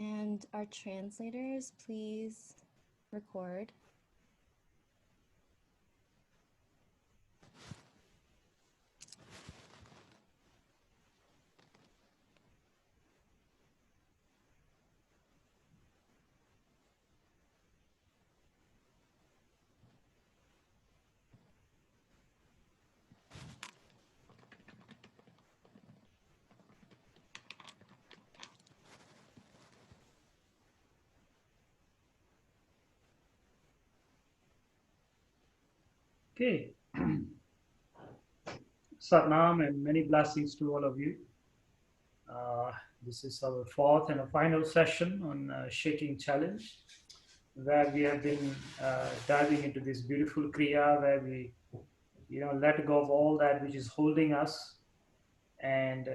And our translators, please record. Okay. Satnam and many blessings to all of you. This is our fourth and a final session on Shaking Challenge, where we have been diving into this beautiful Kriya, where we, let go of all that which is holding us, and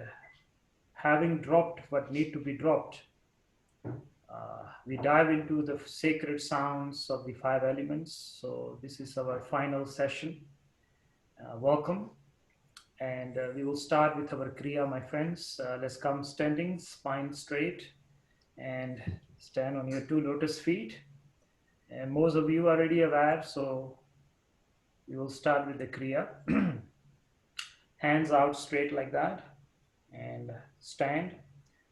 having dropped what need to be dropped, we dive into the sacred sounds of the five elements. So this is our final session. Welcome. And we will start with our Kriya, my friends. Let's come standing, spine straight, and stand on your two lotus feet. And most of you are already aware, so we will start with the Kriya. Hands out straight like that, and stand.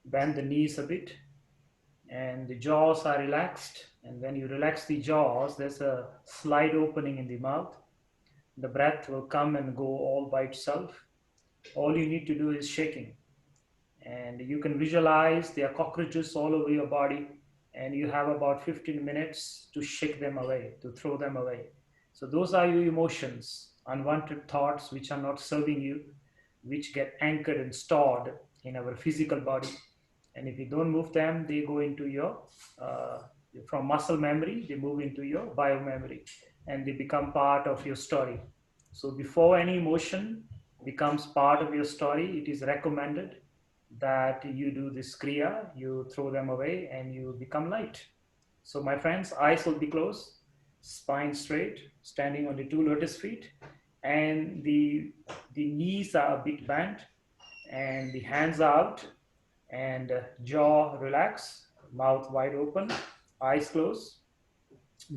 Bend the knees a bit, and the jaws are relaxed. And when you relax the jaws, there's a slight opening in the mouth. The breath will come and go all by itself. All you need to do is shaking. And you can visualize there are cockroaches all over your body, and you have about 15 minutes to shake them away, to throw them away. So those are your emotions, unwanted thoughts which are not serving you, which get anchored and stored in our physical body. And if you don't move them, they go into your from muscle memory, they move into your bio memory, and they become part of your story. So before any emotion becomes part of your story, it is recommended that you do this kriya, you throw them away and you become light. So my friends, eyes will be closed, spine straight, standing on the two lotus feet, and the knees are a bit bent, and the hands are out, and jaw relax, mouth wide open, eyes closed,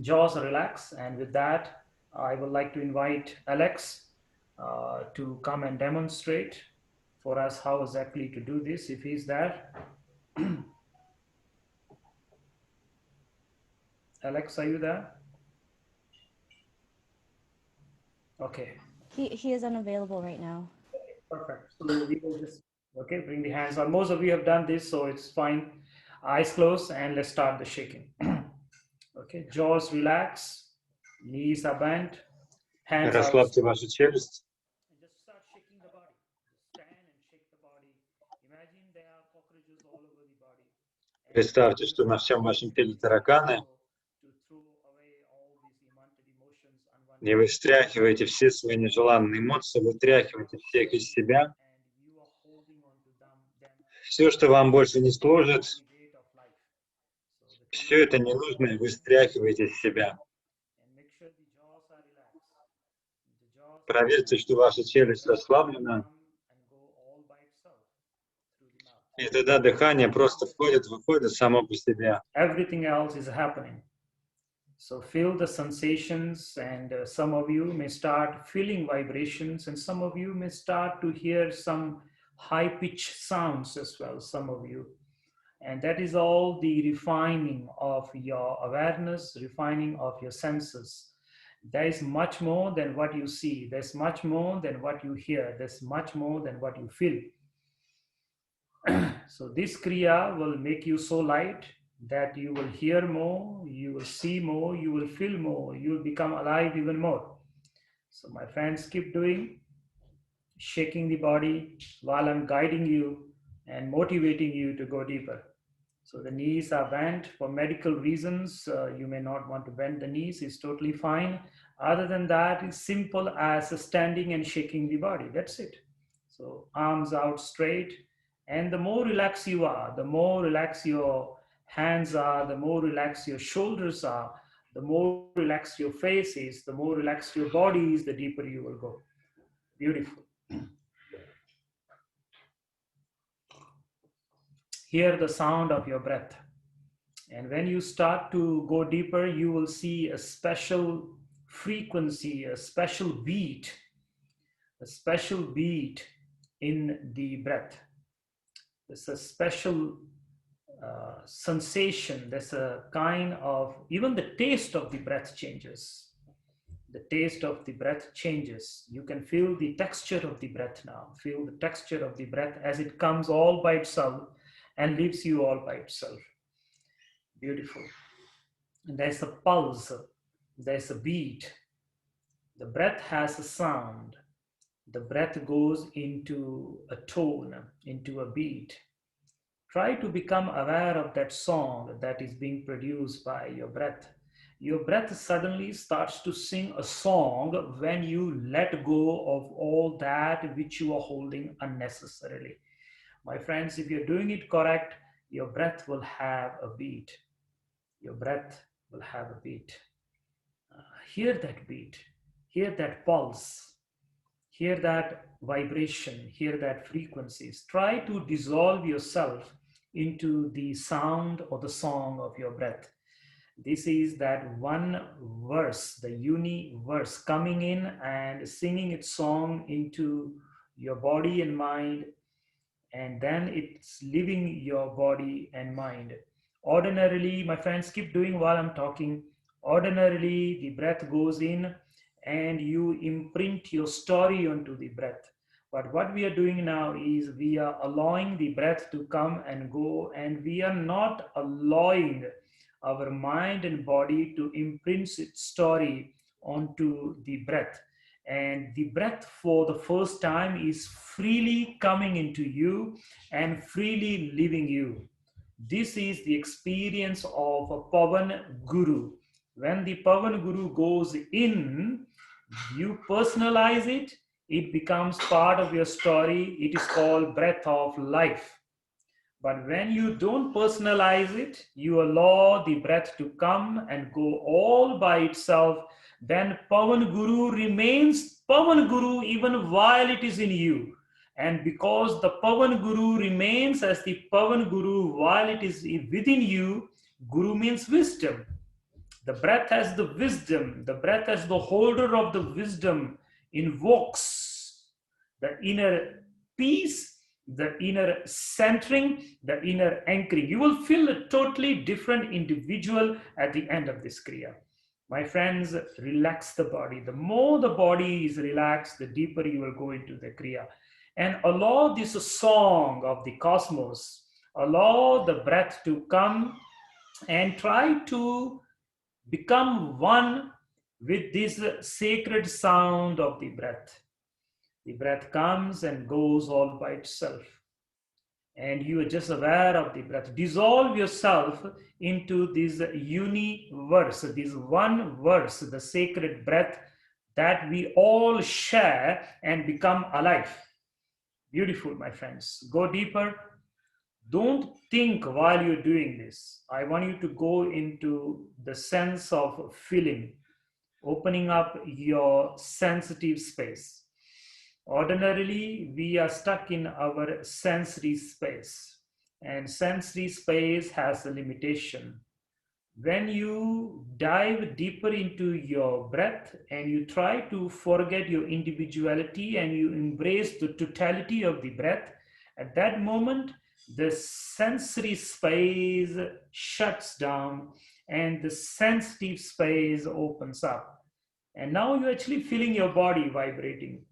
jaws relax. And with that, I would like to invite Alex to come and demonstrate for us how exactly to do this, if he's there. Alex, are you there? Okay. He is unavailable right now. Perfect. So we will just, okay, bring the hands on. Most of you have done this, so it's fine. Eyes closed, and let's start the shaking. Okay, jaws relax, knees are bent, hands out. Расслабьте вашу челюсть. And just start shaking the body. Just stand and shake the body. Imagine there are cockroaches all over the body. Представьте, что на всем вашем теле тараканы. To throw away all these unwanted emotions, И вы встряхиваете все свои нежеланные эмоции, вытряхиваете всех из себя. Все, что вам больше не служит, все это ненужное вы стряхиваете из себя. Проверьте, что ваша челюсть расслаблена. И тогда дыхание просто входит, выходит само по себе. Everything else is happening. So feel the sensations, and some of you may start feeling vibrations, and some of you may start to hear some high-pitched sounds as well, some of you. And that is all the refining of your awareness, refining of your senses. There is much more than what you see. There's much more than what you hear. There's much more than what you feel. So this Kriya will make you so light that you will hear more, you will see more, you will feel more, you will become alive even more. So my friends, keep doing, shaking the body while I'm guiding you and motivating you to go deeper. So the knees are bent for medical reasons. You may not want to bend the knees, it's totally fine. Other than that, it's simple as standing and shaking the body, that's it. So arms out straight. And the more relaxed you are, the more relaxed your hands are, the more relaxed your shoulders are, the more relaxed your face is, the more relaxed your body is, the deeper you will go. Beautiful. Hear the sound of your breath. And when you start to go deeper, you will see a special frequency, a special beat in the breath. There's a special sensation. There's a kind of, even the taste of the breath changes. The taste of the breath changes. You can feel the texture of the breath now. Feel the texture of the breath as it comes all by itself and leaves you all by itself. Beautiful. And there's a pulse, there's a beat. The breath has a sound. The breath goes into a tone, into a beat. Try to become aware of that song that is being produced by your breath. Your breath suddenly starts to sing a song when you let go of all that which you are holding unnecessarily. My friends, if you're doing it correct, your breath will have a beat. Your breath will have a beat. Hear that beat, hear that pulse, hear that vibration, hear that frequencies. Try to dissolve yourself into the sound or the song of your breath. This is that one verse, the universe coming in and singing its song into your body and mind, and then it's leaving your body and mind. Ordinarily, my friends, keep doing while I'm talking. Ordinarily, the breath goes in and you imprint your story onto the breath. But what we are doing now is we are allowing the breath to come and go, and we are not allowing our mind and body to imprint its story onto the breath. And the breath for the first time is freely coming into you and freely leaving you. This is the experience of a Pavan Guru. When the Pavan Guru goes in, you personalize it, it becomes part of your story. It is called breath of life. But when you don't personalize it, you allow the breath to come and go all by itself, then Pavan Guru remains Pavan Guru even while it is in you. And because the Pavan Guru remains as the Pavan Guru while it is within you, Guru means wisdom. The breath as the wisdom, the breath as the holder of the wisdom invokes the inner peace, the inner centering, the inner anchoring. You will feel a totally different individual at the end of this Kriya. My friends, relax the body. The more the body is relaxed, the deeper you will go into the Kriya. And allow this song of the cosmos, allow the breath to come and try to become one with this sacred sound of the breath. The breath comes and goes all by itself. And you are just aware of the breath. Dissolve yourself into this universe, this one verse, the sacred breath that we all share and become alive. Beautiful, my friends. Go deeper. Don't think while you're doing this. I want you to go into the sense of feeling, opening up your sensitive space. Ordinarily, we are stuck in our sensory space, and sensory space has a limitation. When you dive deeper into your breath and you try to forget your individuality and you embrace the totality of the breath, at that moment, the sensory space shuts down and the sensitive space opens up. And now you're actually feeling your body vibrating.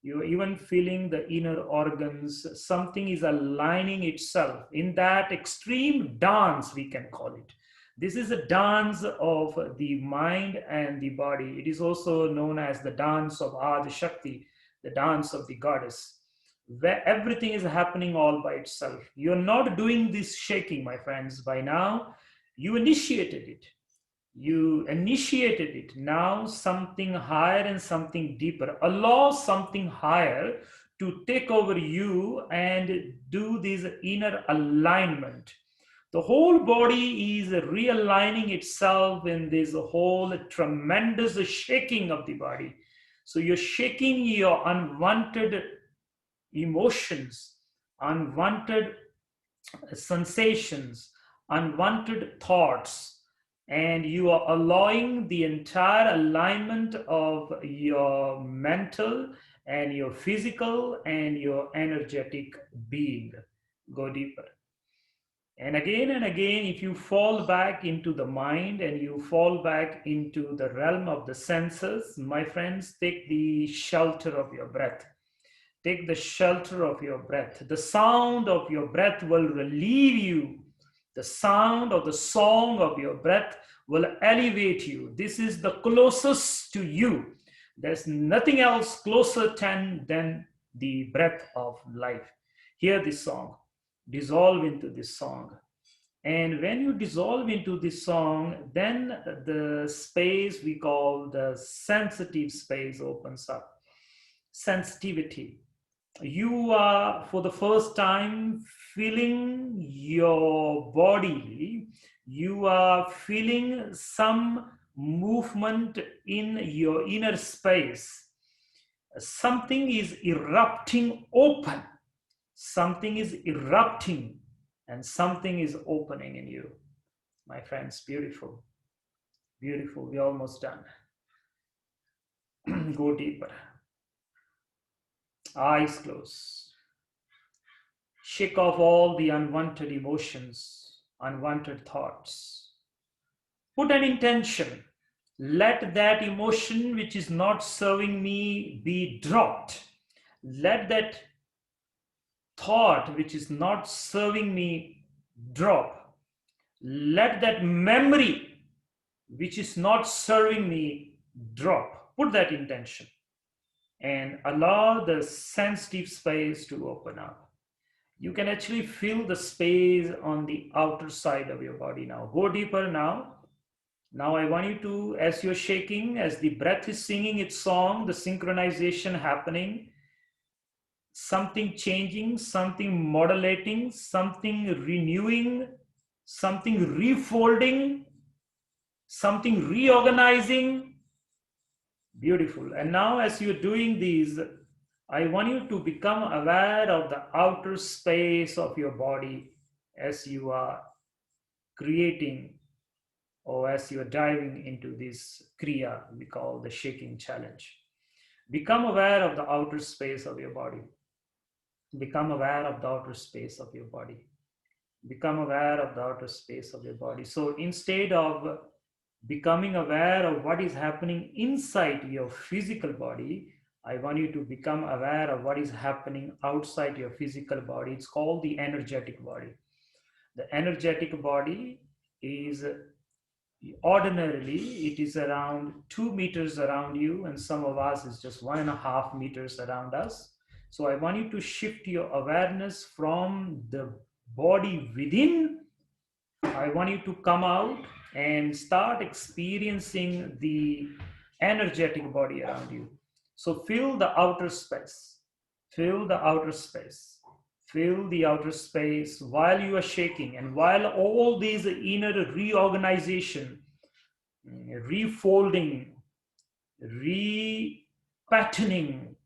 You're even feeling the inner organs. Something is aligning itself in that extreme dance, we can call it. This is a dance of the mind and the body. It is also known as the dance of Adi Shakti, the dance of the goddess, where everything is happening all by itself. You're not doing this shaking, my friends. By now, you initiated it. You initiated it. Now something higher and something deeper. Allow something higher to take over you and do this inner alignment. The whole body is realigning itself in this whole tremendous shaking of the body. So you're shaking your unwanted emotions, unwanted sensations, unwanted thoughts, and you are allowing the entire alignment of your mental and your physical and your energetic being. Go deeper. And again, if you fall back into the mind and you fall back into the realm of the senses, my friends, take the shelter of your breath. Take the shelter of your breath. The sound of your breath will relieve you. The sound of the song of your breath will elevate you. This is the closest to you. There's nothing else closer than the breath of life. Hear this song. Dissolve into this song. And when you dissolve into this song, then the space we call the sensitive space opens up. Sensitivity. You are for the first time feeling your body. You are feeling some movement in your inner space. Something is erupting open. Something is erupting and something is opening in you. My friends, beautiful. Beautiful. We're almost done. Go deeper. Eyes closed. Shake off all the unwanted emotions, unwanted thoughts. Put an intention. Let that emotion which is not serving me be dropped. Let that thought which is not serving me drop. Let that memory which is not serving me drop. Put that intention and allow the sensitive space to open up. You can actually feel the space on the outer side of your body now. Go deeper now. Now I want you to, as you're shaking, as the breath is singing its song, the synchronization happening, something changing, something modulating, something renewing, something refolding, something reorganizing. Beautiful. And now as you're doing these, I want you to become aware of the outer space of your body as you are creating or as you are diving into this Kriya we call the shaking challenge. Become aware of the outer space of your body. Become aware of the outer space of your body. Become aware of the outer space of your body. So instead of becoming aware of what is happening inside your physical body, I want you to become aware of what is happening outside your physical body. It's called the energetic body. The energetic body is ordinarily it is around 2 meters around you, and some of us is just 1.5 meters around us. So I want you to shift your awareness from the body within. I want you to come out and start experiencing the energetic body around you. So fill the outer space. Fill the outer space. Fill the outer space while you are shaking and while all these inner reorganization, refolding, repatterning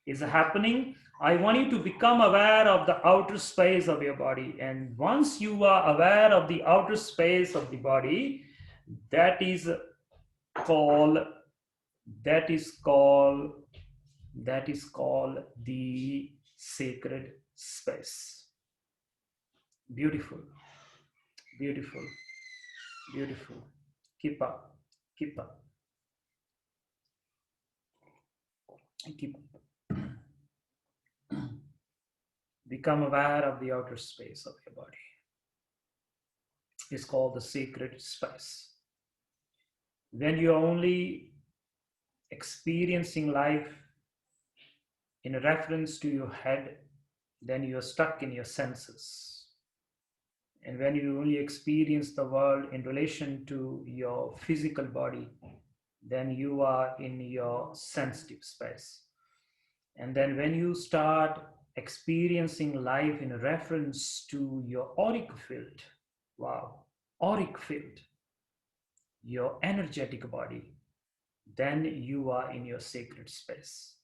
is happening. I want you to become aware of the outer space of your body. And once you are aware of the outer space of the body, that is called that is called the sacred space. Beautiful, beautiful, beautiful. Keep up, keep up, keep up. Become aware of the outer space of your body. It's called the sacred space. When you're only experiencing life in reference to your head, then you're stuck in your senses. And when you only experience the world in relation to your physical body, then you are in your sensitive space. And then when you start experiencing life in reference to your auric field, wow, auric field, your energetic body, then you are in your sacred space.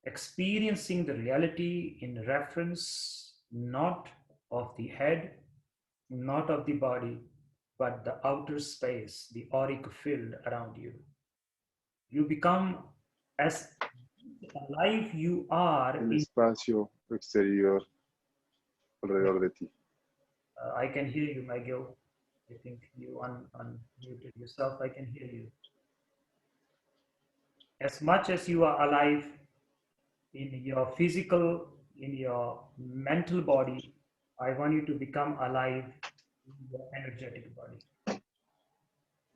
Experiencing the reality in reference not of the head, not of the body, but the outer space, the auric field around you. You become as alive you are El in. espacio exterior alrededor de ti. I can hear you, Miguel. I think you unmuted yourself. I can hear you. As much as you are alive in your physical, in your mental body, I want you to become alive in your energetic body.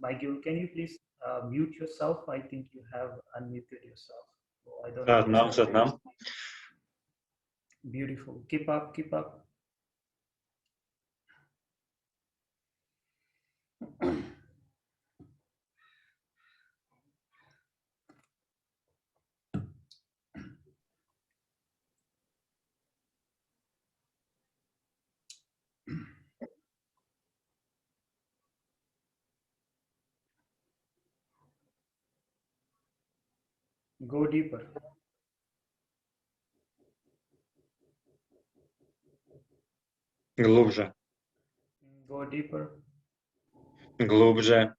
Miguel, can you please mute yourself? I think you have unmuted yourself. I don't know. Заднам. Beautiful. Keep up, keep up. Go deeper. Глубже. Go deeper. Глубже.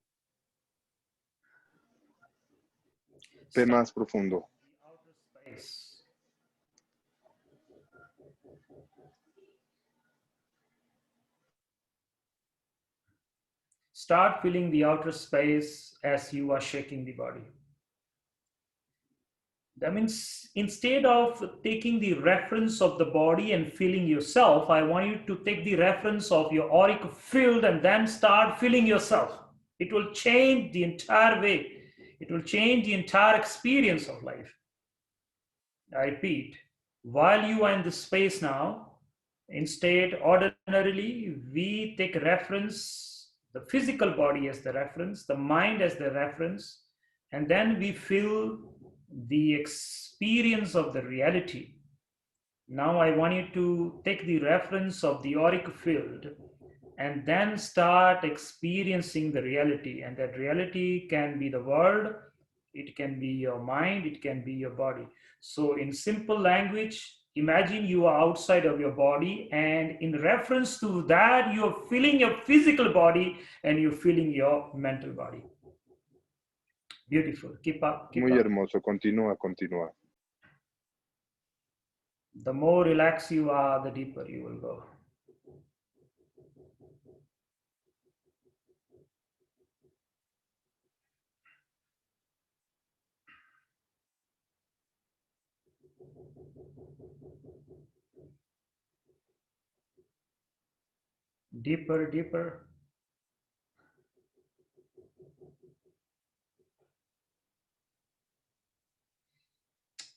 Ve más profundo. The outer space. Start feeling the outer space as you are shaking the body. That means instead of taking the reference of the body and feeling yourself, I want you to take the reference of your auric field and then start feeling yourself. It will change the entire way. It will change the entire experience of life. I repeat, while you are in the space now, instead, ordinarily, we take reference, the physical body as the reference, the mind as the reference, and then we feel the experience of the reality. Now I want you to take the reference of the auric field and then start experiencing the reality. And that reality can be the world, it can be your mind, it can be your body. So in simple language, imagine you are outside of your body, and in reference to that, you're feeling your physical body and you're feeling your mental body. Beautiful. Keep up. Keep Muy up. hermoso. Continúa, continúa. The more relaxed you are, the deeper you will go. Deeper, deeper.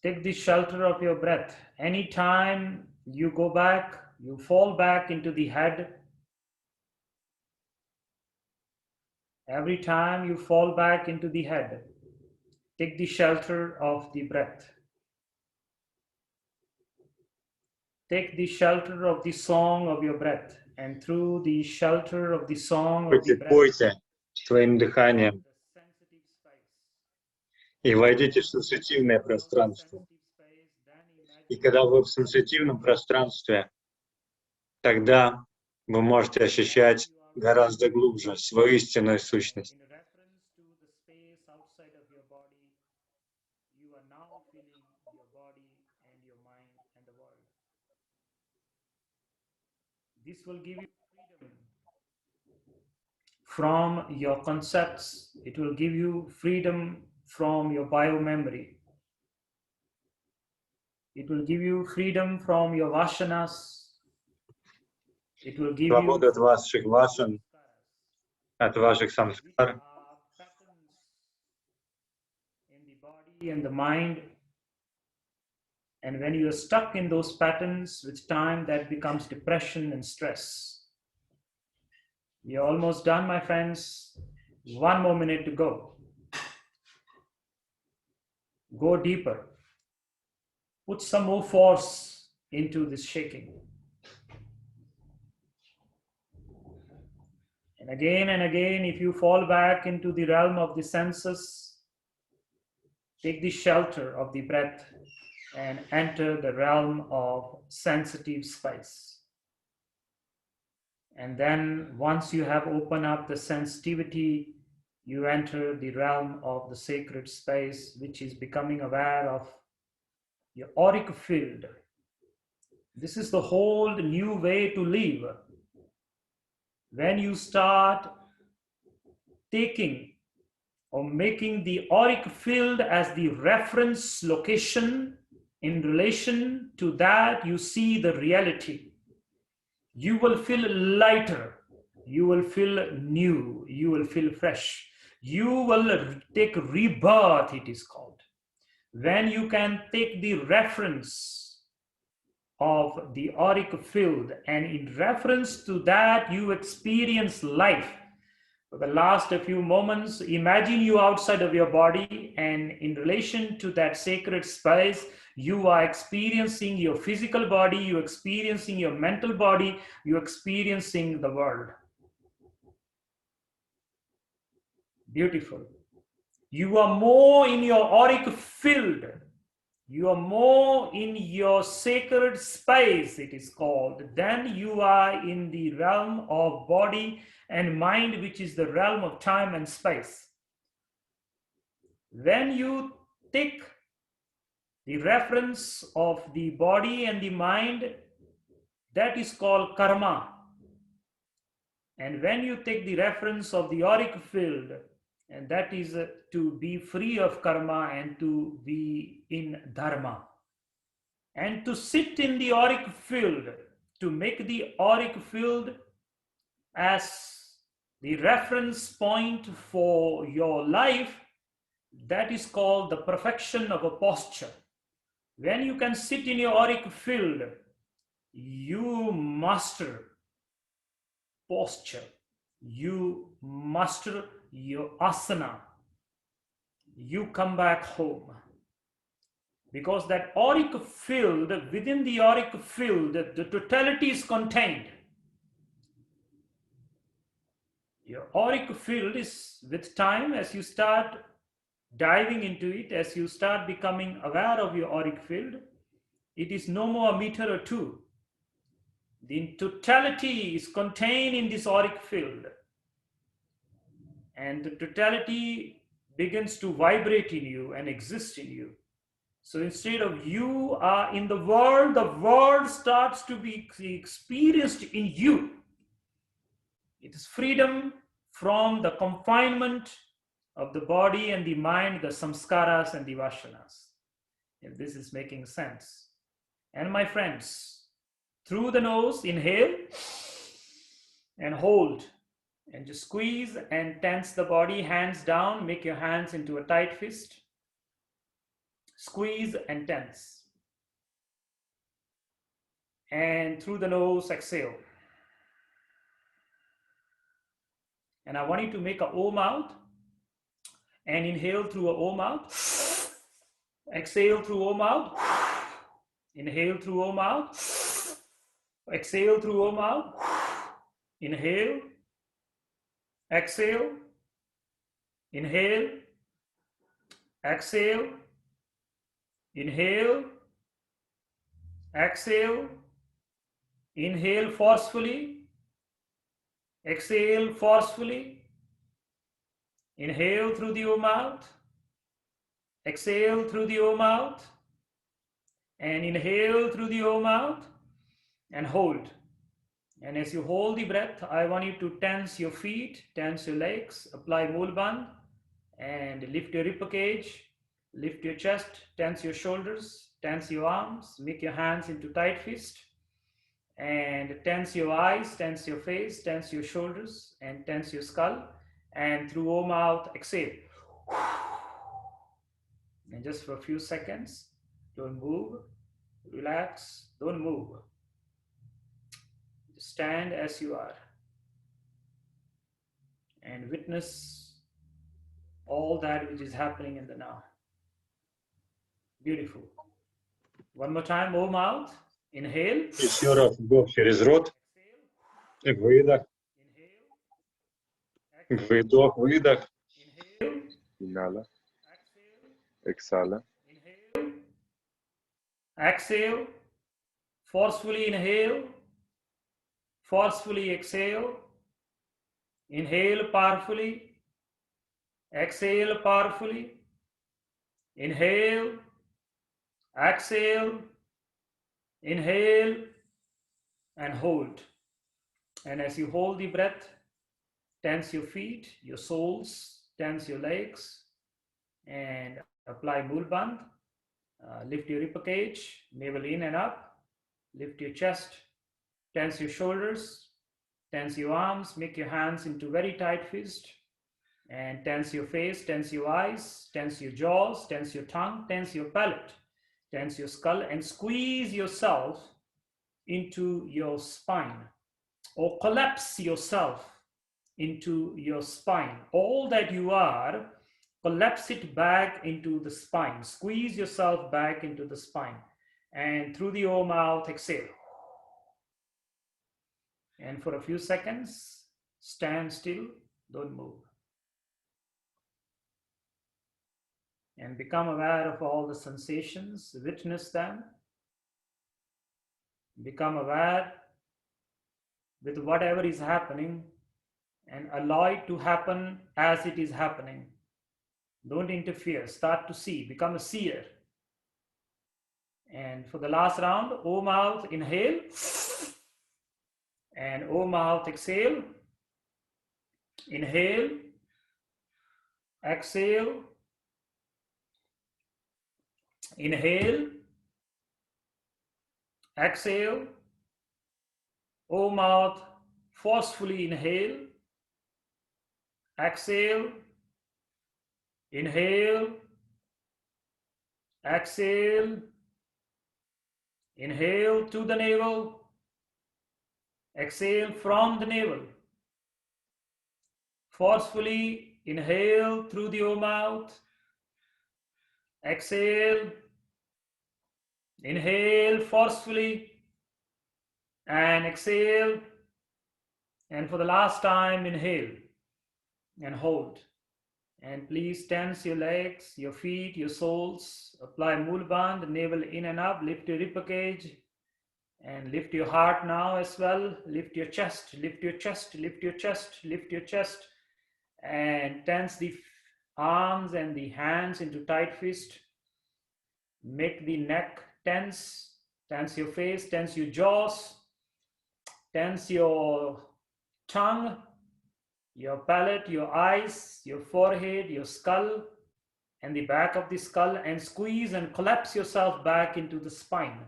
Take the shelter of your breath. Anytime you go back, you fall back into the head. Every time you fall back into the head, take the shelter of the breath. Take the shelter of the song of your breath, and through the shelter of the song of the breath, Пойте своим дыханием the sensitive space. и войдите в сенситивное пространство. И когда вы в сенситивном пространстве, тогда вы можете ощущать гораздо глубже свою истинную сущность. In reference to the space outside of your body, you are now feeling your body and your mind and the world. This will give you freedom from your concepts. It will give you freedom from your biomemory. It will give you freedom from your vasanas. It will give you Свобода от ваших вашан, от ваших which самскар, are patterns in the body and the mind. And when you are stuck in those patterns, with time that becomes depression and stress. You're almost done, my friends. 1 more minute to go. Go deeper. Put some more force into this shaking. And again, if you fall back into the realm of the senses, take the shelter of the breath and enter the realm of sensitive space. And then once you have opened up the sensitivity, you enter the realm of the sacred space, which is becoming aware of your auric field. This is the whole new way to live. When you start taking or making the auric field as the reference location, in relation to that, you see the reality. You will feel lighter. You will feel new. You will feel fresh. You will take rebirth, it is called. When you can take the reference of the auric field, and in reference to that, you experience life. For the last few moments, imagine you outside of your body, and in relation to that sacred space, you are experiencing your physical body, you're experiencing your mental body, you're experiencing the world. Beautiful. You are more in your auric field. You are more in your sacred space, it is called, than you are in the realm of body and mind, which is the realm of time and space. When you take the reference of the body and the mind, that is called karma. And when you take the reference of the auric field, and that is to be free of karma and to be in dharma. And to sit in the auric field, to make the auric field as the reference point for your life, that is called the perfection of a posture. When you can sit in your auric field, you master posture, you master your asana, you come back home. Because that auric field, within the auric field, the totality is contained. Your auric field is, with time, as you start diving into it, as you start becoming aware of your auric field, it is no more a meter or two. The totality is contained in this auric field. And the totality begins to vibrate in you and exist in you. So instead of you are in the world starts to be experienced in you. It is freedom from the confinement of the body and the mind, the samskaras and the vasanas. If this is making sense. And my friends, through the nose, inhale and hold. And just squeeze and tense the body, hands down, make your hands into a tight fist. Squeeze and tense. And through the nose, exhale. And I want you to make a O mouth and inhale through a O mouth. Exhale through O mouth. Inhale through O mouth. Exhale through O mouth. Inhale. Exhale. Inhale. Exhale. Inhale. Exhale. Inhale forcefully. Exhale forcefully. Inhale through the O mouth. Exhale through the O mouth. And inhale through the O mouth. And hold. And as you hold the breath, I want you to tense your feet, tense your legs, apply mulband, and lift your ribcage, lift your chest, tense your shoulders, tense your arms, make your hands into tight fist, and tense your eyes, tense your face, tense your shoulders, and tense your skull. And through O mouth, exhale. And just for a few seconds, don't move, relax, don't move. Just stand as you are and witness all that which is happening in the now. Beautiful. One more time, O mouth, inhale. Еще раз вдох через рот, выдох, выдох, выдох. Inhala. Exhala. Exhale. Forcefully inhale. Forcefully exhale. Inhale powerfully. Exhale powerfully. Inhale. Exhale. Inhale and hold. And as you hold the breath, tense your feet, your soles, tense your legs, and apply mulband. Lift your ribcage, navel in and up. Lift your chest, tense your shoulders, tense your arms, make your hands into very tight fist, and tense your face, tense your eyes, tense your jaws, tense your tongue, tense your palate, tense your skull, and squeeze yourself into your spine, or collapse yourself into your spine. All that you are, collapse it back into the spine. Squeeze yourself back into the spine. And through the O mouth, exhale. And for a few seconds, stand still, don't move. And become aware of all the sensations, witness them. Become aware with whatever is happening and allow it to happen as it is happening. Don't interfere, start to see, become a seer. And for the last round, O mouth, inhale, and O mouth, exhale. Inhale, exhale, inhale, exhale. O mouth, forcefully inhale, exhale, inhale, exhale, inhale to the navel, exhale from the navel. Forcefully inhale through the O mouth, exhale, inhale forcefully, and exhale. And for the last time, inhale and hold. And please tense your legs, your feet, your soles. Apply mulband, navel in and up. Lift your ribcage and lift your heart now as well. Lift your chest, lift your chest, lift your chest, lift your chest. And tense the arms and the hands into tight fist. Make the neck tense. Tense your face, tense your jaws. Tense your tongue, your palate, your eyes, your forehead, your skull, and the back of the skull, and squeeze and collapse yourself back into the spine.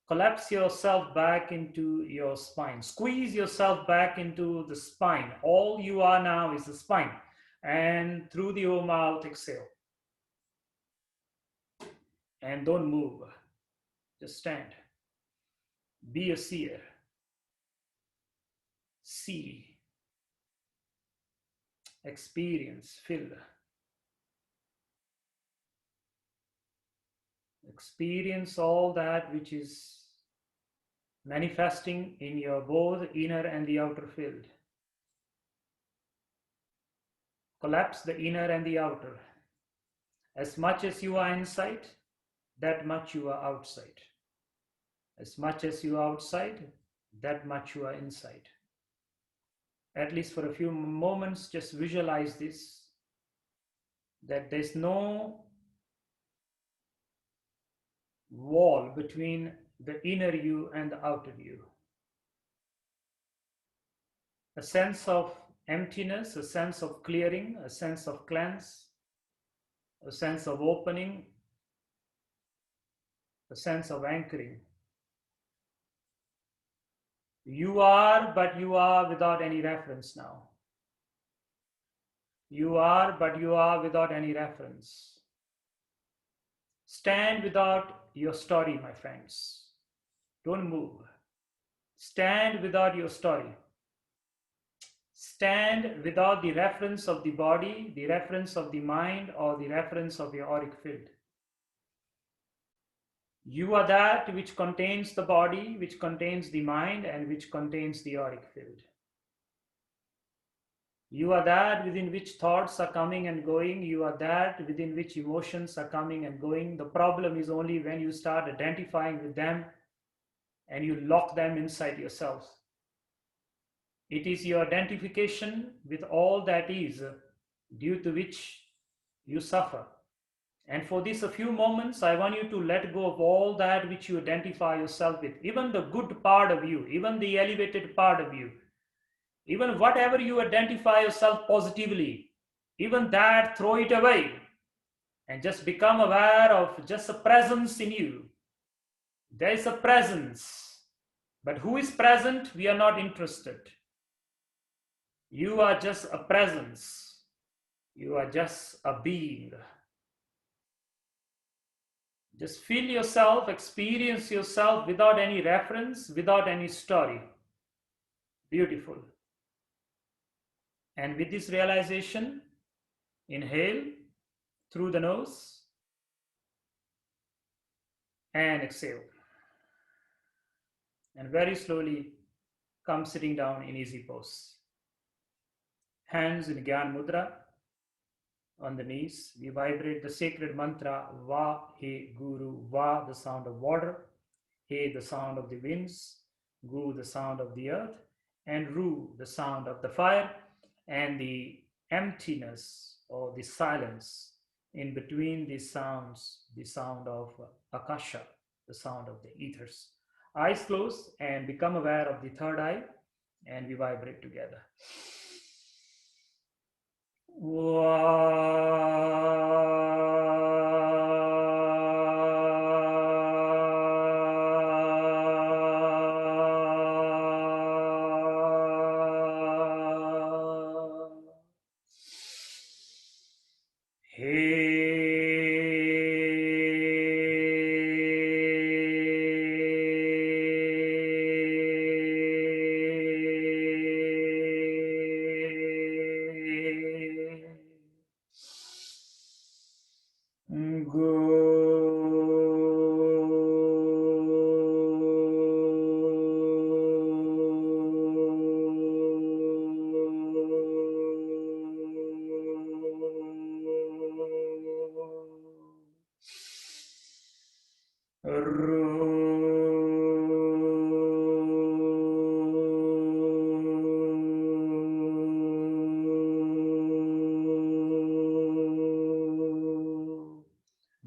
Collapse yourself back into your spine. Squeeze yourself back into the spine. All you are now is the spine. And through the O mouth, exhale. And don't move. Just stand. Be a seer. See. Experience, feel. Experience all that which is manifesting in your both inner and the outer field. Collapse the inner and the outer. As much as you are inside, that much you are outside. As much as you are outside, that much you are inside. At least for a few moments, just visualize this, that there's no wall between the inner you and the outer you. A sense of emptiness, a sense of clearing, a sense of cleanse, a sense of opening, a sense of anchoring. You are, but you are without any reference now. You are, but you are without any reference. Stand without your story, my friends. Don't move. Stand without your story. Stand without the reference of the body, the reference of the mind, or the reference of your auric field. You are that which contains the body, which contains the mind, and which contains the auric field. You are that within which thoughts are coming and going. You are that within which emotions are coming and going. The problem is only when you start identifying with them and you lock them inside yourself. It is your identification with all that is, due to which you suffer. And for this, a few moments, I want you to let go of all that which you identify yourself with, even the good part of you, even the elevated part of you, even whatever you identify yourself positively, even that, throw it away and just become aware of just a presence in you. There is a presence, but who is present? We are not interested. You are just a presence. You are just a being. Just feel yourself, experience yourself without any reference, without any story. Beautiful. And with this realization, inhale through the nose and exhale. And very slowly come sitting down in easy pose. Hands in Gyan Mudra on the knees. We vibrate the sacred mantra Va He Guru. Va, the sound of water. He, the sound of the winds. Gu, the sound of the earth. And Ru, the sound of the fire. And the emptiness or the silence in between these sounds, the sound of Akasha, the sound of the ethers. Eyes closed and become aware of the third eye, and we vibrate together.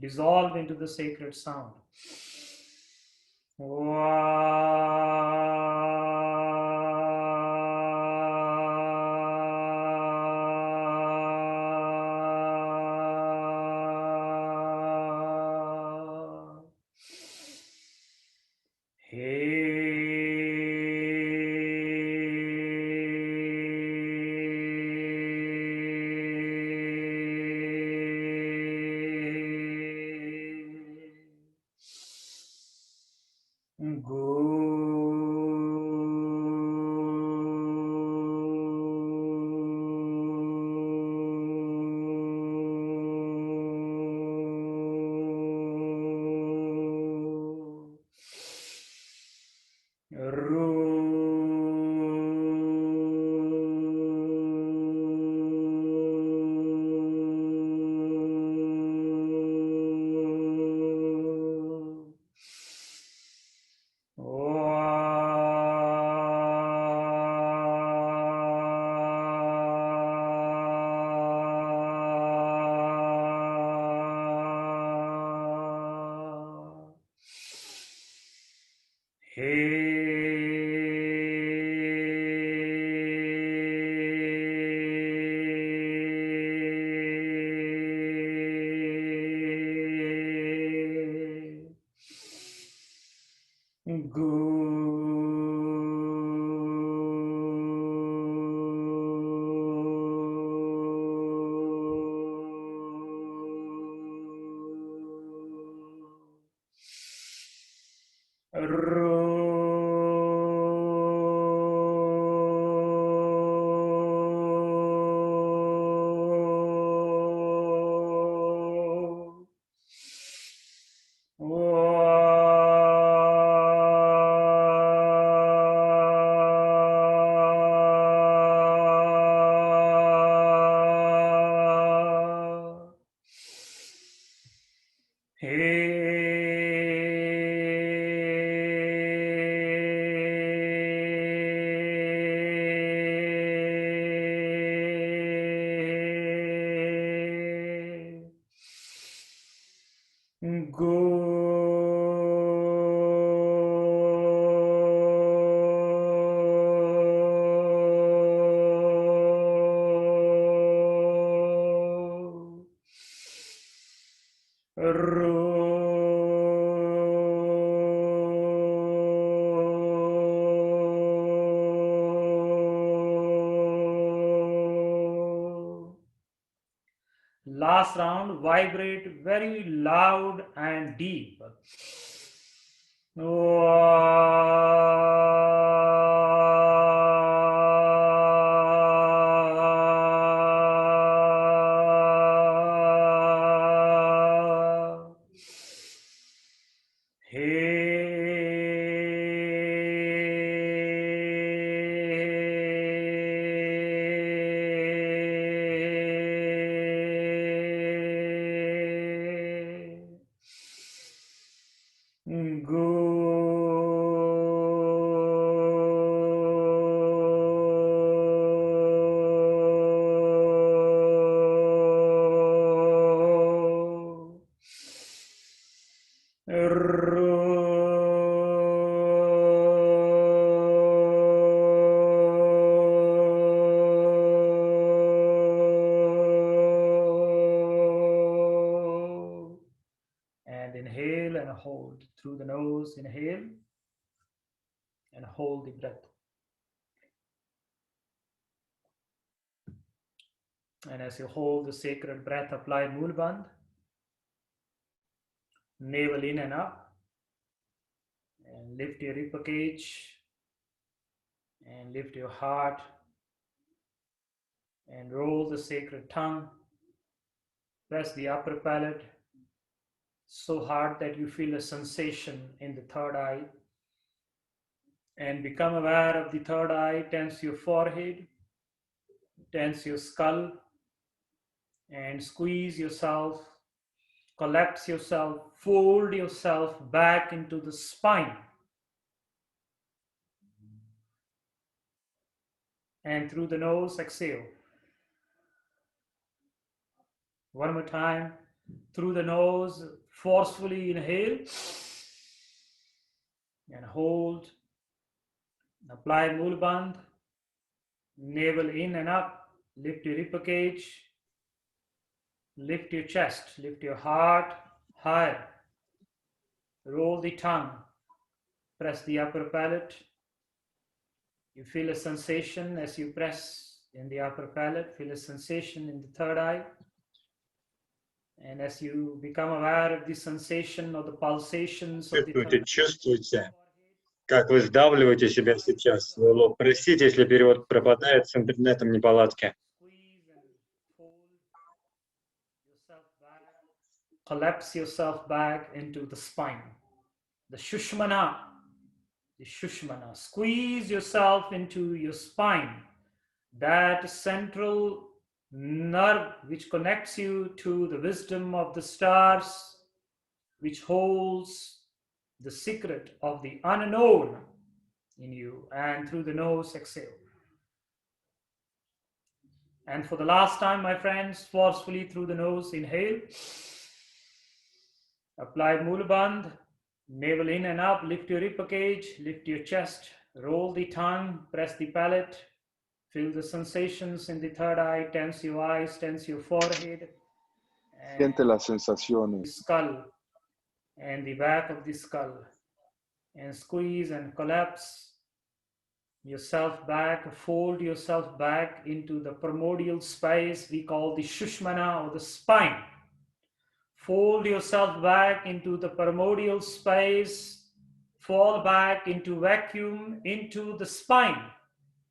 Dissolve into the sacred sound. last round, vibrate very loud and deep. And inhale and hold through the nose. Inhale and hold the breath. And as you hold the sacred breath, apply Mulband. Navel in and up. And lift your rib cage. And lift your heart. And roll the sacred tongue. Press the upper palate so hard that you feel a sensation in the third eye. And become aware of the third eye. Tense your forehead. Tense your skull. And squeeze yourself. Collapse yourself. Fold yourself back into the spine. And through the nose, exhale. One more time. Through the nose, forcefully inhale. And hold. Apply Mulband. Navel in and up. Lift your rib cage. Lift your chest. Lift your heart high. Roll the tongue. Press the upper palate. You feel a sensation as you press in the upper palate. Feel a sensation in the third eye. And as you become aware of the sensation or the pulsations of the third Чувствуйте, как вы сдавливаете себя сейчас, свой лоб. Простите, если перевод пропадает, с интернетом неполадки. squeeze and fold yourself back, collapse yourself back into the spine. The Shushmana, squeeze yourself into your spine. That central nerve which connects you to the wisdom of the stars, which holds the secret of the unknown in you. And through the nose, exhale. And for the last time, my friends, forcefully through the nose, inhale. Apply Mulband. Navel in and up. Lift your rib cage. Lift your chest. Roll the tongue. Press the palate. Feel the sensations in the third eye. Tense your eyes. Tense your forehead. Siente las sensaciones. Skull. And the back of the skull. And squeeze and collapse yourself back. Fold yourself back into the primordial space we call the Shushmana or the spine. Fold yourself back into the primordial space. Fall back into vacuum, into the spine.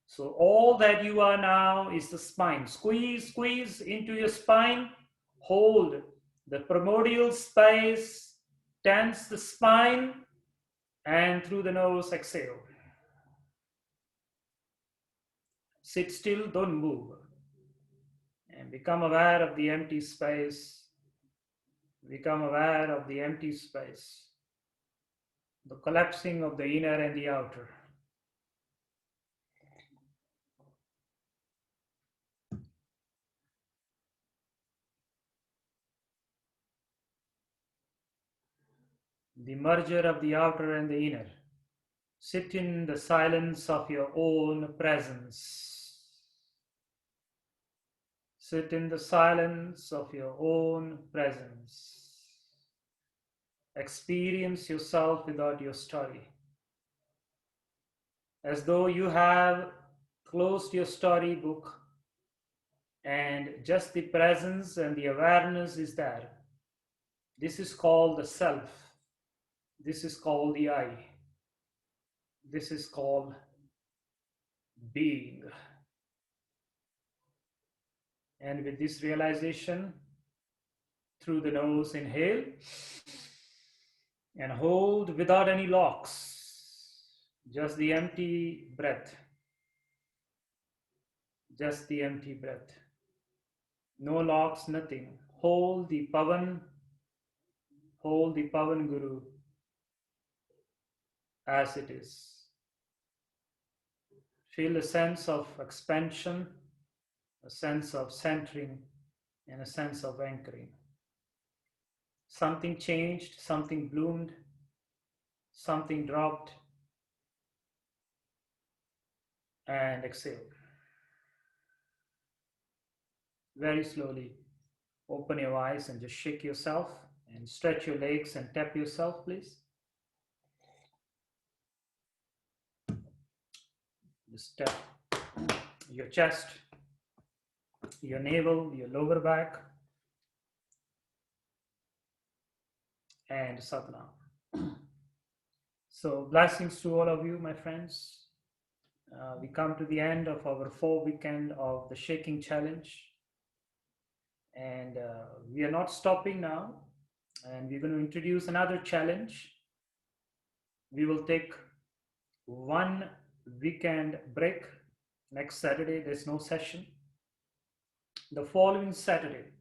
So all that you are now is the spine. Squeeze, squeeze into your spine. Hold the primordial space. Tense the spine. And through the nose, exhale. Sit still, don't move. And become aware of the empty space. Become aware of the empty space. The collapsing of the inner and the outer. The merger of the outer and the inner. Sit in the silence of your own presence. Sit in the silence of your own presence. Experience yourself without your story. As though you have closed your storybook And just the presence and the awareness is there. This is called the self. This is called the I. This is called being. And with this realization, through the nose, inhale and hold without any locks. Just the empty breath. Just the empty breath. No locks, nothing. Hold the Pavan Guru as it is. Feel a sense of expansion, a sense of centering, and a sense of anchoring. Something changed, something bloomed, something dropped, and exhale. Very slowly, open your eyes and just shake yourself and stretch your legs and tap yourself, please. Just tap your chest, your navel, your lower back, and Satnam. So blessings to all of you, my friends. We come to the end of our 4 weekend of the Shaking Challenge. And we are not stopping now. And we're going to introduce another challenge. We will take 1 weekend break. Next Saturday, there's no session. The following Saturday,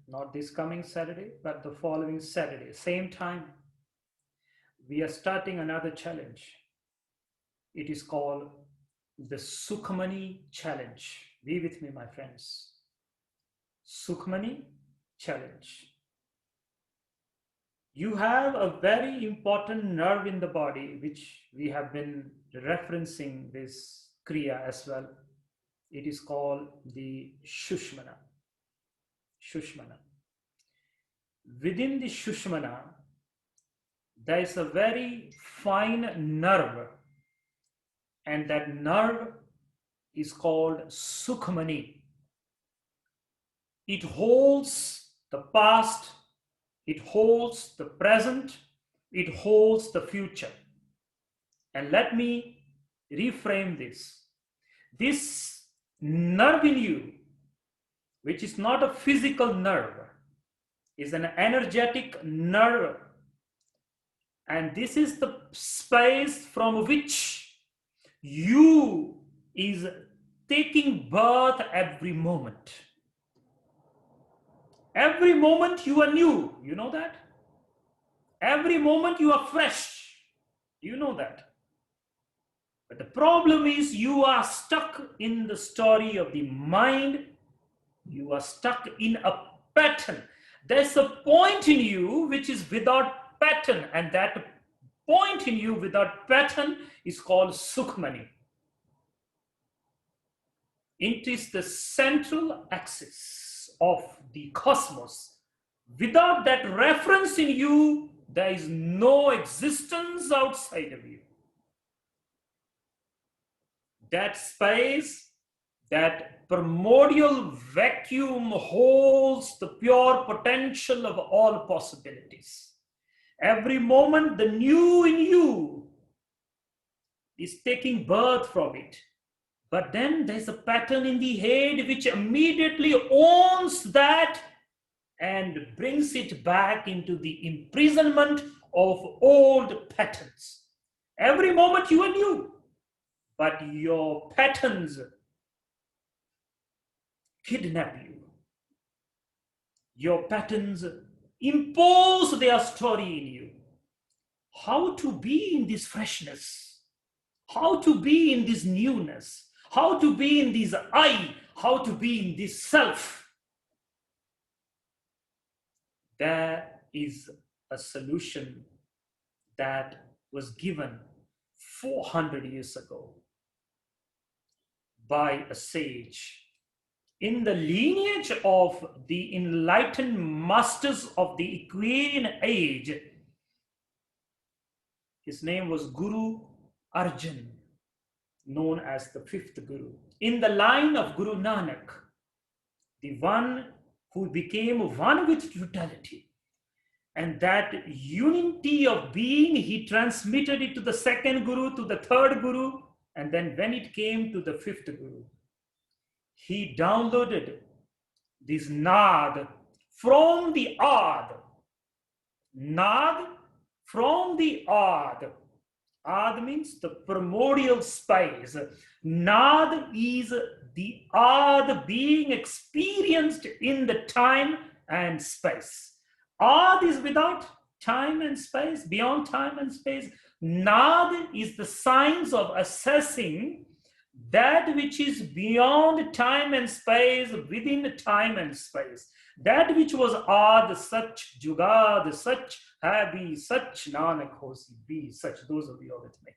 not this coming Saturday, but the following Saturday, same time, we are starting another challenge. It is called the Sukhmani Challenge. Be with me, my friends. Sukhmani Challenge. You have a very important nerve in the body, which we have been referencing this Kriya as well. It is called the Shushmana. Shushmana. Within the Shushmana, there is a very fine nerve, and that nerve is called Sukhmani. It holds the past, it holds the present, it holds the future. And let me reframe this. This nerve in you, which is not a physical nerve, is an energetic nerve. And this is the space from which you is taking birth every moment. Every moment you are new, you know that? Every moment you are fresh, you know that? But the problem is you are stuck in the story of the mind. You are stuck in a pattern. There's a point in you which is without pattern, and that point in you without pattern is called Sukhmani. It is the central axis of the cosmos. Without that reference in you, there is no existence outside of you. That space, that primordial vacuum holds the pure potential of all possibilities. Every moment, the new in you is taking birth from it. But then there's a pattern in the head which immediately owns that and brings it back into the imprisonment of old patterns. Every moment you are new, but your patterns kidnap you. Your patterns impose their story in you. How to be in this freshness? How to be in this newness? How to be in this I? How to be in this self? There is a solution that was given 400 years ago by a sage in the lineage of the enlightened masters of the Aquarian age. His name was Guru Arjan, known as the 5th Guru. in the line of Guru Nanak, the one who became one with totality. And that unity of being, he transmitted it to the second Guru, to the third Guru, and then when it came to the fifth Guru, he downloaded this Nad from the Ad. Nad from the Ad. Ad means the primordial space. Nad is the Ad being experienced in the time and space. Ad is without time and space, beyond time and space. Nad is the science of assessing that which is beyond time and space, within time and space. That which was Ad, such Jugad, such Habi, such Nanak Hosi be, such. Those of you are with me.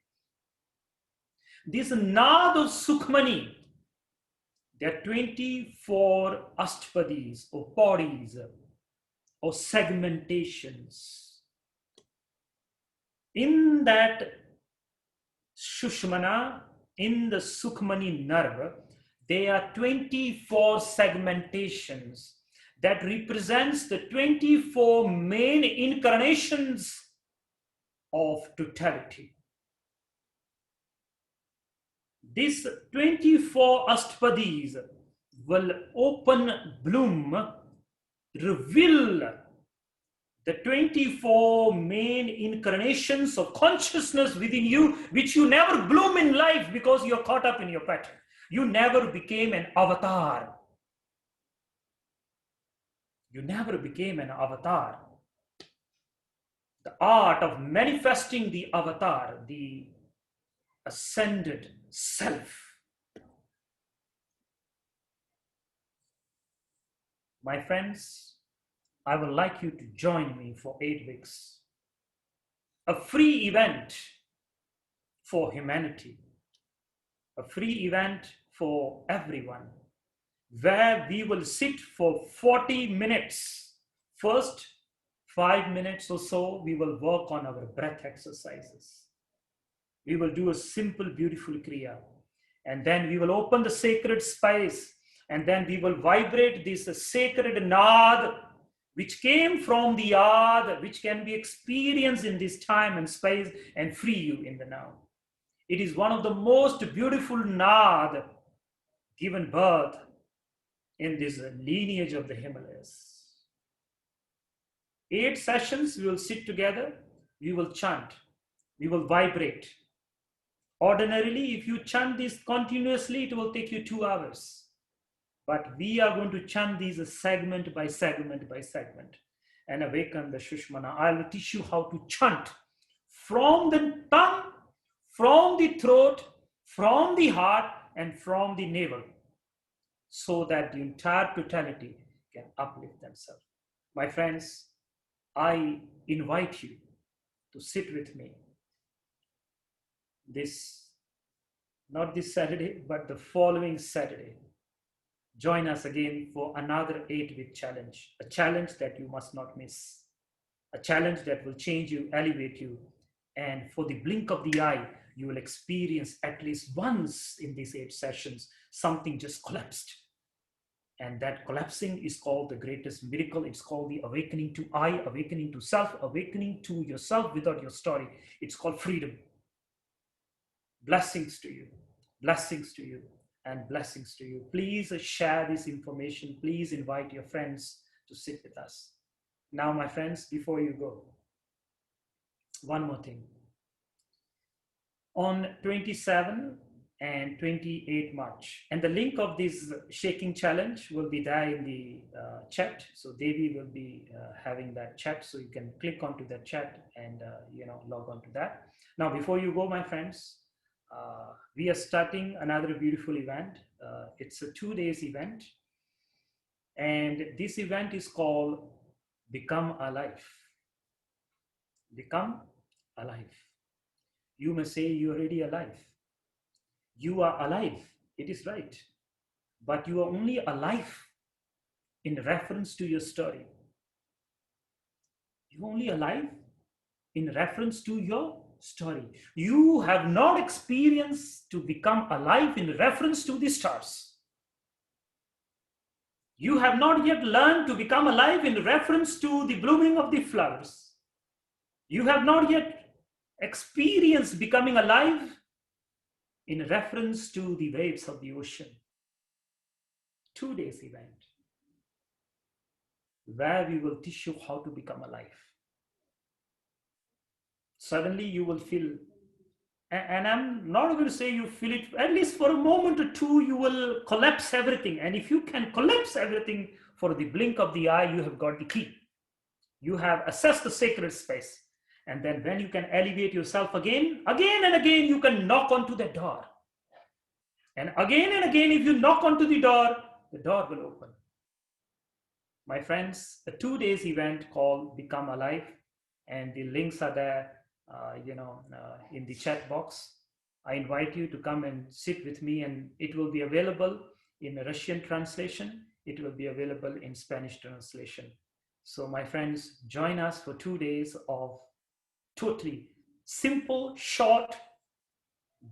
This Nad of Sukhmani, there are 24 Ashtapadis or bodies or segmentations. In that Shushmana, in the Sukhmani nerve, there are 24 segmentations that represents the 24 main incarnations of totality. These 24 Ashtapadis will open, bloom, reveal the 24 main incarnations of consciousness within you, which you never bloom in life because you're caught up in your pattern. You never became an avatar. You never became an avatar. The art of manifesting the avatar, the ascended self. My friends, I would like you to join me for 8 weeks. A free event for humanity. A free event for everyone, where we will sit for 40 minutes. First 5 minutes or so, we will work on our breath exercises. We will do a simple, beautiful Kriya. And then we will open the sacred space. And then we will vibrate this sacred Nad, which came from the Ad, which can be experienced in this time and space and free you in the now. It is one of the most beautiful Nad given birth in this lineage of the Himalayas. 8 sessions, we will sit together, we will chant, we will vibrate. Ordinarily, if you chant this continuously, it will take you 2 hours. But we are going to chant these segment by segment by segment and awaken the Shushmana. I will teach you how to chant from the tongue, from the throat, from the heart, and from the navel, so that the entire totality can uplift themselves. My friends, I invite you to sit with me not this Saturday, but the following Saturday. Join us again for another 8-week challenge, a challenge that you must not miss, a challenge that will change you, elevate you, and for the blink of the eye, you will experience at least once in these 8 sessions, something just collapsed. And that collapsing is called the greatest miracle. It's called the awakening to I, awakening to self, awakening to yourself without your story. It's called freedom. Blessings to you, blessings to you, and blessings to you. Please share this information. Please invite your friends to sit with us. Now, my friends, before you go, one more thing. On 27 and 28 March, and the link of this shaking challenge will be there in the chat. So Devi will be having that chat, so you can click onto that chat and log on to that. Now, before you go, my friends, we are starting another beautiful event. It's a 2 days event, and this event is called Become Alive. Become alive. You may say you're already alive. You are alive, it is right. But you are only alive in reference to your story. You're only alive in reference to your story. You have not experienced to become alive in reference to the stars. You have not yet learned to become alive in reference to the blooming of the flowers. You have not yet experienced becoming alive in reference to the waves of the ocean. 2 days event where we will teach you how to become alive. Suddenly you will feel, and I'm not going to say you feel it, at least for a moment or two, you will collapse everything. And if you can collapse everything for the blink of the eye, you have got the key. You have assessed the sacred space. And then when you can elevate yourself again and again, you can knock onto the door. And again, if you knock onto the door will open. My friends, a 2 days event called Become Alive, and the links are there, in the chat box. I invite you to come and sit with me, and it will be available in a Russian translation. It will be available in Spanish translation. So my friends, join us for 2 days of totally simple, short,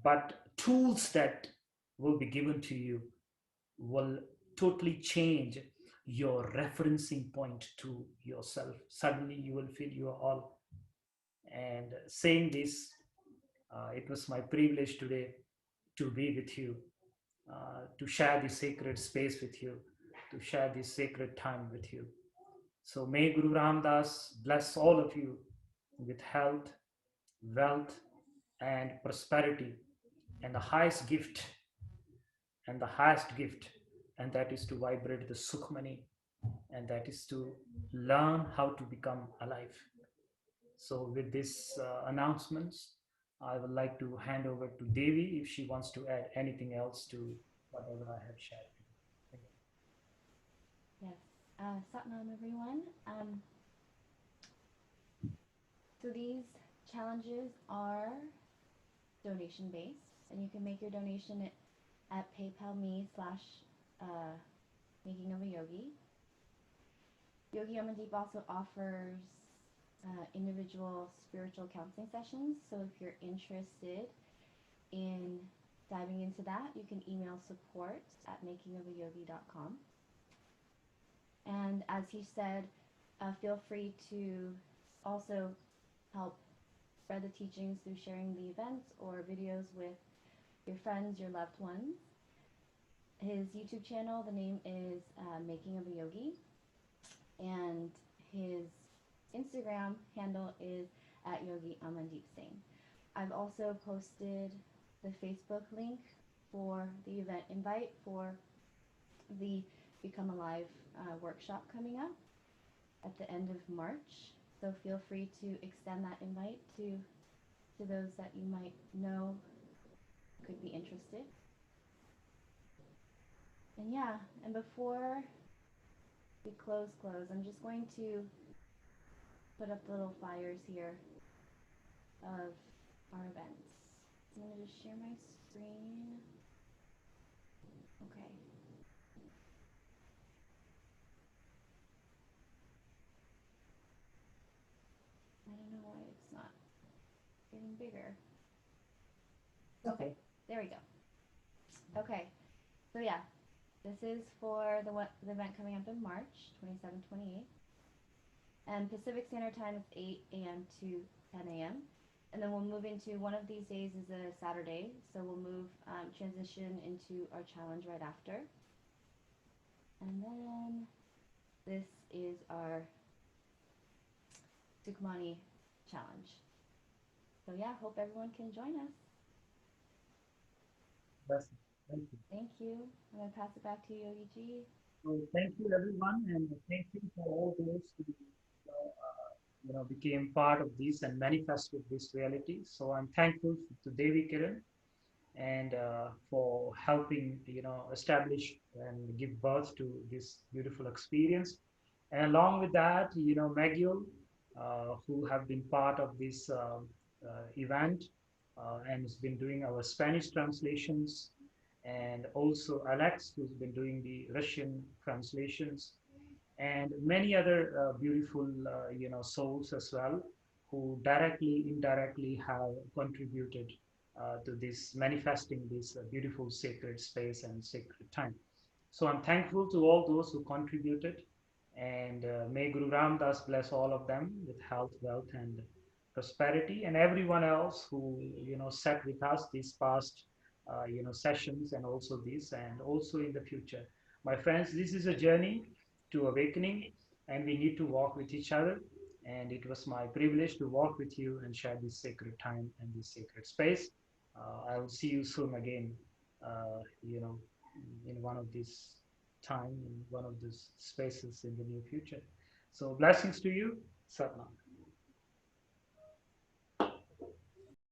but tools that will be given to you will totally change your referencing point to yourself. Suddenly you will feel you are all. And saying this, it was my privilege today to be with you, to share this sacred space with you, to share this sacred time with you. So may Guru Ram Das bless all of you with health, wealth, and prosperity, and the highest gift, and that is to vibrate the Sukhmani, and that is to learn how to become alive. So with this announcements, I would like to hand over to Devi if she wants to add anything else to whatever I have shared. Thank you. Yes. Satnam, everyone. So these challenges are donation based, and you can make your donation at PayPal.me/Making of a Yogi. Yogi Amandeep also offers individual spiritual counseling sessions. So if you're interested in diving into that, you can email support@makingofayogi.com. And as he said, feel free to also help spread the teachings through sharing the events or videos with your friends, your loved ones. His YouTube channel, the name is Making of a Yogi, and his Instagram handle is at Yogi Amandeep Singh. I've also posted the Facebook link for the event invite for the Become Alive workshop coming up at the end of March. So feel free to extend that invite to those that you might know could be interested. And yeah, and before we close, I'm just going to put up the little flyers here of our events. I'm going to just share my screen. Okay. I don't know why it's not getting bigger. Okay, there we go. Okay, so yeah, this is for the event coming up in March 27th, 28th. And Pacific Standard Time is 8 a.m. to 10 a.m. And then we'll move into one of these days is a Saturday. So we'll move, transition into our challenge right after. And then this is our Sukhmani challenge. So yeah, hope everyone can join us. That's it. Thank you. Thank you. I'm going to pass it back to you, Yogi G. So thank you everyone, and thank you for all those who became part of this and manifested this reality. So I'm thankful to Devi Kiran and for helping establish and give birth to this beautiful experience. And along with that, Magiel, who have been part of this event and has been doing our Spanish translations, and also Alex, who's been doing the Russian translations, and many other beautiful souls as well, who directly, indirectly have contributed to this manifesting this beautiful sacred space and sacred time. So I'm thankful to all those who contributed, and may Guru Ram Das bless all of them with health, wealth, and prosperity, and everyone else who sat with us these past sessions, and also this, and also in the future. My friends, this is a journey to awakening, and we need to walk with each other. And it was my privilege to walk with you and share this sacred time and this sacred space. I will see you soon again. Uh, you know, in one of these time, in one of these spaces in the near future. So blessings to you, Satnam.